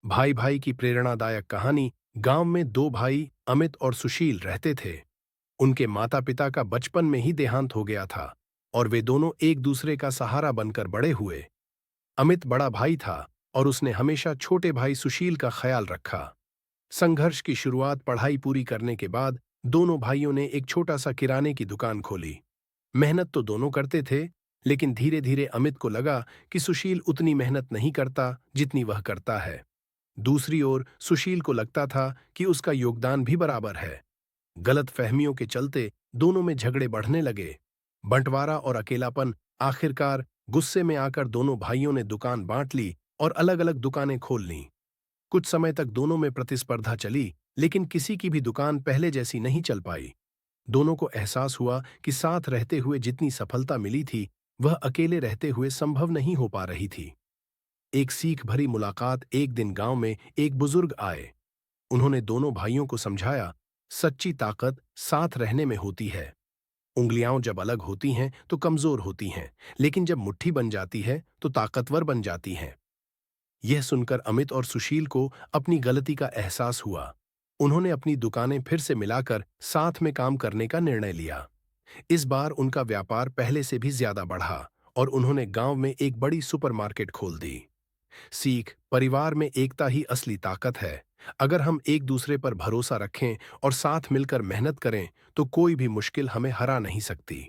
भाई भाई की प्रेरणादायक कहानी। गांव में दो भाई अमित और सुशील रहते थे। उनके माता पिता का बचपन में ही देहांत हो गया था और वे दोनों एक दूसरे का सहारा बनकर बड़े हुए। अमित बड़ा भाई था और उसने हमेशा छोटे भाई सुशील का ख्याल रखा। संघर्ष की शुरुआत पढ़ाई पूरी करने के बाद दोनों भाइयों ने एक छोटा सा किराने की दुकान खोली। मेहनत तो दोनों करते थे, लेकिन धीरे धीरे अमित को लगा कि सुशील उतनी मेहनत नहीं करता जितनी वह करता है। दूसरी ओर सुशील को लगता था कि उसका योगदान भी बराबर है। गलत फहमियों के चलते दोनों में झगड़े बढ़ने लगे। बंटवारा और अकेलापन। आखिरकार गुस्से में आकर दोनों भाइयों ने दुकान बांट ली और अलग अलग दुकानें खोल लीं। कुछ समय तक दोनों में प्रतिस्पर्धा चली, लेकिन किसी की भी दुकान पहले जैसी नहीं चल पाई। दोनों को एहसास हुआ कि साथ रहते हुए जितनी सफलता मिली थी, वह अकेले रहते हुए संभव नहीं हो पा रही थी। एक सीख भरी मुलाकात। एक दिन गांव में एक बुजुर्ग आए। उन्होंने दोनों भाइयों को समझाया, सच्ची ताकत साथ रहने में होती है। उंगलियां जब अलग होती हैं तो कमजोर होती हैं, लेकिन जब मुट्ठी बन जाती है तो ताकतवर बन जाती हैं। यह सुनकर अमित और सुशील को अपनी गलती का एहसास हुआ। उन्होंने अपनी दुकानें फिर से मिलाकर साथ में काम करने का निर्णय लिया। इस बार उनका व्यापार पहले से भी ज्यादा बढ़ा और उन्होंने गांव में एक बड़ी सुपरमार्केट खोल दी। सीख। परिवार में एकता ही असली ताकत है। अगर हम एक दूसरे पर भरोसा रखें और साथ मिलकर मेहनत करें तो कोई भी मुश्किल हमें हरा नहीं सकती।